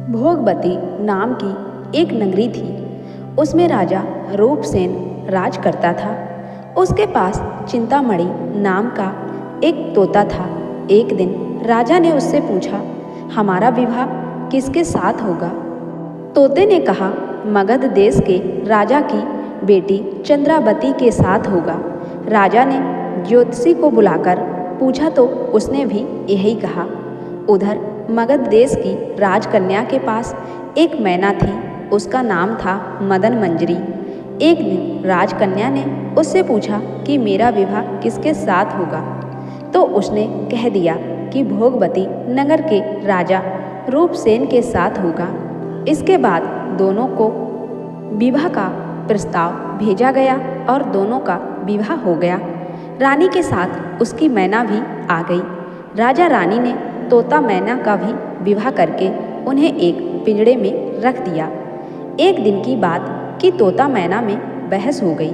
भोगवती नाम की एक नगरी थी। उसमें राजा रूपसेन राज करता था। उसके पास चिंतामणि नाम का एक तोता था। एक दिन राजा ने उससे पूछा, हमारा विवाह किसके साथ होगा? तोते ने कहा, मगध देश के राजा की बेटी चंद्रावती के साथ होगा। राजा ने ज्योतिषी को बुलाकर पूछा तो उसने भी यही कहा। उधर मगध देश की राजकन्या के पास एक मैना थी। उसका नाम था मदन मंजरी। एक दिन राजकन्या ने उससे पूछा कि मेरा विवाह किसके साथ होगा? तो उसने कह दिया कि भोगवती नगर के राजा रूपसेन के साथ होगा। इसके बाद दोनों को विवाह का प्रस्ताव भेजा गया और दोनों का विवाह हो गया। रानी के साथ उसकी मैना भी आ गई। राजा रानी ने तोता मैना का भी विवाह करके उन्हें एक पिंजड़े में रख दिया। एक दिन की बात कि तोता मैना में बहस हो गई।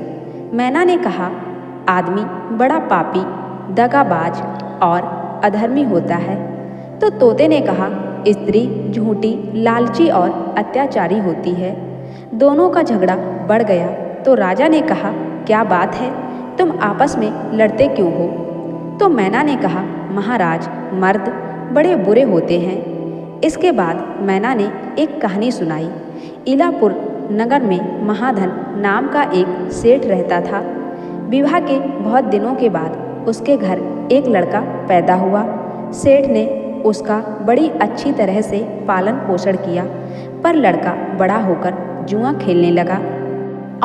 मैना ने कहा, आदमी बड़ा पापी, दगाबाज और अधर्मी होता है। तो तोते ने कहा, स्त्री झूठी, लालची और अत्याचारी होती है। दोनों का झगड़ा बढ़ गया तो राजा ने कहा, क्या बात है, तुम आपस में लड़ते क्यों हो? तो मैना ने कहा, महाराज, मर्द बड़े बुरे होते हैं। इसके बाद मैना ने एक कहानी सुनाई। इलापुर नगर में महाधन नाम का एक सेठ रहता था। विवाह के बहुत दिनों के बाद उसके घर एक लड़का पैदा हुआ। सेठ ने उसका बड़ी अच्छी तरह से पालन पोषण किया, पर लड़का बड़ा होकर जुआ खेलने लगा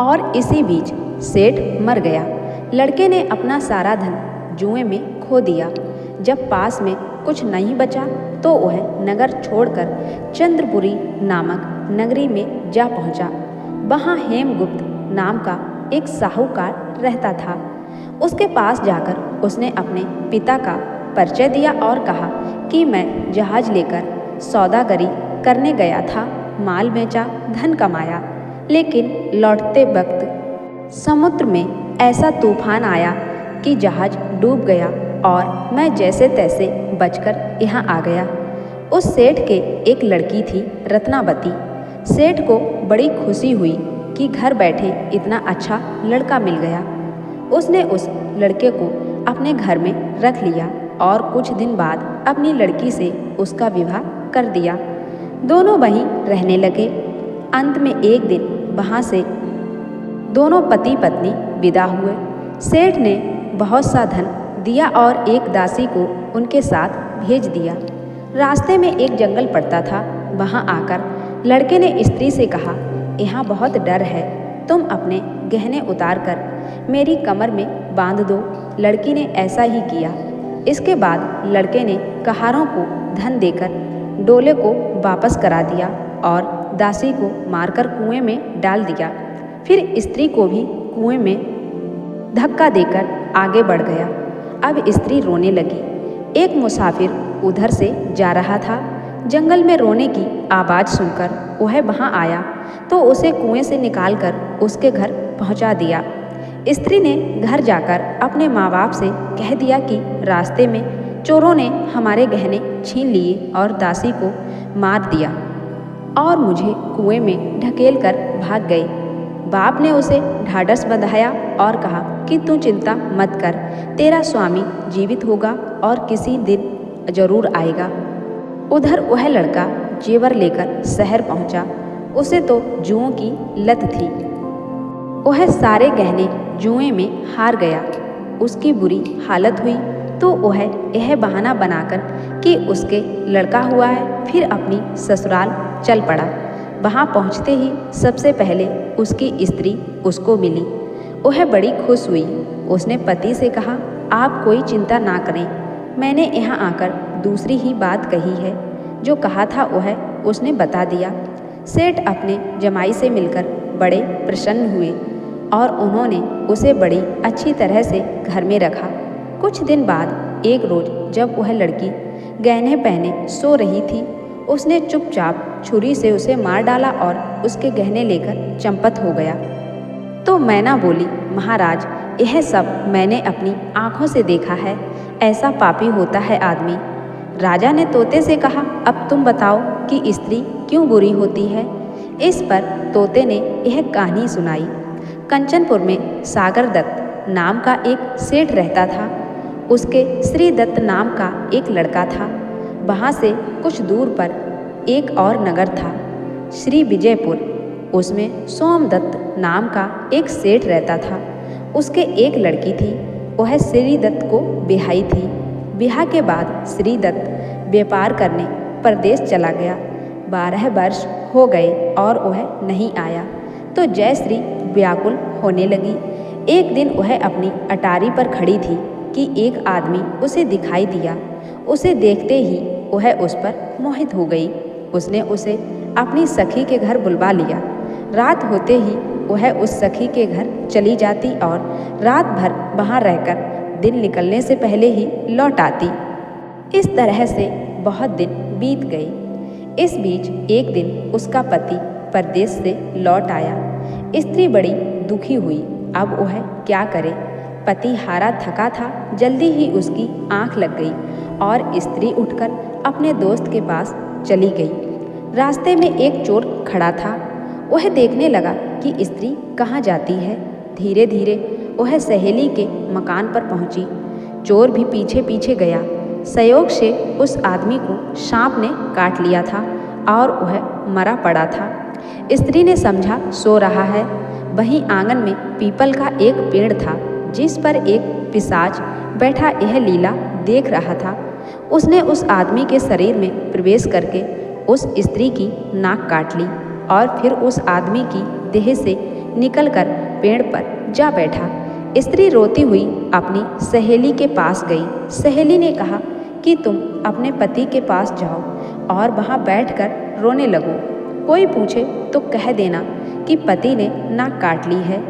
और इसी बीच सेठ मर गया। लड़के ने अपना सारा धन जुए में खो दिया। जब पास में कुछ नहीं बचा तो वह नगर छोड़कर चंद्रपुरी नामक नगरी में जा पहुंचा। वहां हेमगुप्त नाम का एक साहूकार रहता था। उसके पास जाकर उसने अपने पिता का परिचय दिया और कहा कि मैं जहाज लेकर सौदागरी करने गया था, माल बेचा, धन कमाया, लेकिन लौटते वक्त समुद्र में ऐसा तूफान आया कि जहाज डूब गया और मैं जैसे तैसे बचकर यहाँ आ गया। उस सेठ के एक लड़की थी, रत्नावती। सेठ को बड़ी खुशी हुई कि घर बैठे इतना अच्छा लड़का मिल गया। उसने उस लड़के को अपने घर में रख लिया और कुछ दिन बाद अपनी लड़की से उसका विवाह कर दिया। दोनों वहीं रहने लगे। अंत में एक दिन वहाँ से दोनों पति पत्नी विदा हुए। सेठ ने बहुत सा धन दिया और एक दासी को उनके साथ भेज दिया। रास्ते में एक जंगल पड़ता था। वहाँ आकर लड़के ने स्त्री से कहा, यहाँ बहुत डर है, तुम अपने गहने उतार कर मेरी कमर में बांध दो। लड़की ने ऐसा ही किया। इसके बाद लड़के ने कहारों को धन देकर डोले को वापस करा दिया और दासी को मारकर कुएं में डाल दिया। फिर स्त्री को भी कुएं में धक्का देकर आगे बढ़ गया। अब स्त्री रोने लगी। एक मुसाफिर उधर से जा रहा था। जंगल में रोने की आवाज़ सुनकर वह वहाँ आया तो उसे कुएं से निकालकर उसके घर पहुँचा दिया। स्त्री ने घर जाकर अपने माँ बाप से कह दिया कि रास्ते में चोरों ने हमारे गहने छीन लिए और दासी को मार दिया और मुझे कुएं में ढकेल कर भाग गए। बाप ने उसे ढाढ़स बंधाया और कहा कि तू चिंता मत कर, तेरा स्वामी जीवित होगा और किसी दिन जरूर आएगा। उधर वह लड़का जेवर लेकर शहर पहुंचा। उसे तो जुओं की लत थी। वह सारे गहने जुए में हार गया। उसकी बुरी हालत हुई तो वह यह बहाना बनाकर कि उसके लड़का हुआ है, फिर अपनी ससुराल चल पड़ा। वहाँ पहुँचते ही सबसे पहले उसकी स्त्री उसको मिली। वह बड़ी खुश हुई। उसने पति से कहा, आप कोई चिंता ना करें, मैंने यहाँ आकर दूसरी ही बात कही है। जो कहा था वह उसने बता दिया। सेठ अपने जमाई से मिलकर बड़े प्रसन्न हुए और उन्होंने उसे बड़ी अच्छी तरह से घर में रखा। कुछ दिन बाद एक रोज जब वह लड़की गहने पहने सो रही थी, उसने चुपचाप छुरी से उसे मार डाला और उसके गहने लेकर चंपत हो गया। तो मैना बोली, महाराज, यह सब मैंने अपनी आँखों से देखा है। ऐसा पापी होता है आदमी। राजा ने तोते से कहा, अब तुम बताओ कि स्त्री क्यों बुरी होती है। इस पर तोते ने यह कहानी सुनाई। कंचनपुर में सागर दत्त नाम का एक सेठ रहता था। उसके श्री दत्त नाम का एक लड़का था। वहाँ से कुछ दूर पर एक और नगर था, श्री विजयपुर। उसमें सोमदत्त नाम का एक सेठ रहता था। उसके एक लड़की थी। वह श्री दत्त को ब्याही थी। ब्याह के बाद श्री दत्त व्यापार करने परदेश चला गया। 12 वर्ष हो गए और वह नहीं आया तो जयश्री व्याकुल होने लगी। एक दिन वह अपनी अटारी पर खड़ी थी कि एक आदमी उसे दिखाई दिया। उसे देखते ही वह उस पर मोहित हो गई। उसने उसे अपनी सखी के घर बुलवा लिया। रात होते ही वह उस सखी के घर चली जाती और रात भर वहाँ रहकर दिन निकलने से पहले ही लौट आती। इस तरह से बहुत दिन बीत गए। इस बीच एक दिन उसका पति परदेश से लौट आया। स्त्री बड़ी दुखी हुई। अब वह क्या करे। पति हारा थका था। जल्दी ही उसकी आंख लग गई और स्त्री उठकर अपने दोस्त के पास चली गई। रास्ते में एक चोर खड़ा था। वह देखने लगा कि स्त्री कहाँ जाती है। धीरे धीरे वह सहेली के मकान पर पहुंची। चोर भी पीछे पीछे गया। संयोग से उस आदमी को सांप ने काट लिया था और वह मरा पड़ा था। स्त्री ने समझा सो रहा है। वहीं आंगन में पीपल का एक पेड़ था जिस पर एक पिशाच बैठा यह लीला देख रहा था। उसने उस आदमी के शरीर में प्रवेश करके उस स्त्री की नाक काट ली और फिर उस आदमी की देह से निकलकर पेड़ पर जा बैठा। स्त्री रोती हुई अपनी सहेली के पास गई। सहेली ने कहा कि तुम अपने पति के पास जाओ और वहाँ बैठकर रोने लगो। कोई पूछे तो कह देना कि पति ने नाक काट ली है।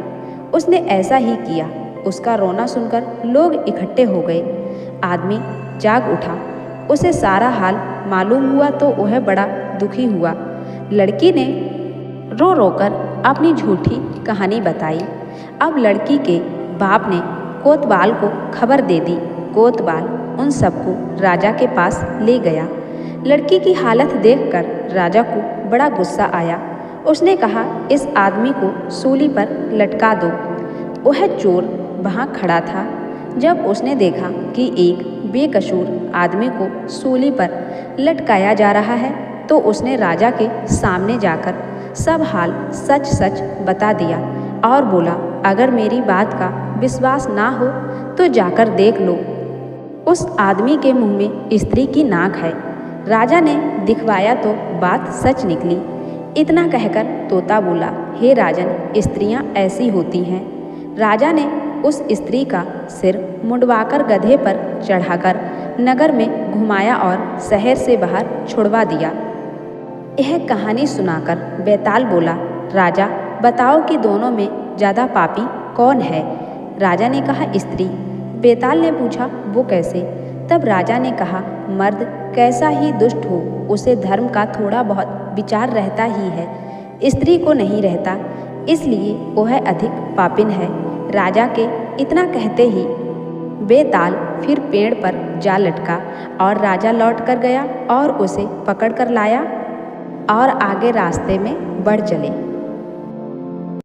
उसने ऐसा ही किया। उसका रोना सुनकर लोग इकट्ठे हो गए। आदमी जाग उठा। उसे सारा हाल मालूम हुआ तो वह बड़ा दुखी हुआ। लड़की ने रो रोकर अपनी झूठी कहानी बताई। अब लड़की के बाप ने कोतवाल को खबर दे दी। कोतवाल उन सबको राजा के पास ले गया। लड़की की हालत देखकर राजा को बड़ा गुस्सा आया। उसने कहा, इस आदमी को सूली पर लटका दो। वह चोर वहाँ खड़ा था। जब उसने देखा कि एक बेकसूर आदमी को सूली पर लटकाया जा रहा है तो उसने राजा के सामने जाकर सब हाल सच सच बता दिया और बोला, अगर मेरी बात का विश्वास ना हो तो जाकर देख लो। उस आदमी के मुंह में स्त्री की नाक है। राजा ने दिखवाया तो बात सच निकली। इतना कहकर तोता बोला, हे राजन, स्त्रियां ऐसी होती हैं। राजा ने उस स्त्री का सिर मुंडवाकर गधे पर चढ़ाकर नगर में घुमाया और शहर से बाहर छुड़वा दिया। यह कहानी सुनाकर बेताल बोला, राजा बताओ कि दोनों में ज़्यादा पापी कौन है। राजा ने कहा, स्त्री। बेताल ने पूछा, वो कैसे। तब राजा ने कहा, मर्द कैसा ही दुष्ट हो उसे धर्म का थोड़ा बहुत विचार रहता ही है, स्त्री को नहीं रहता, इसलिए वह अधिक पापिन है। राजा के इतना कहते ही बेताल फिर पेड़ पर जा लटका और राजा लौट कर गया और उसे पकड़ कर लाया और आगे रास्ते में बढ़ चले।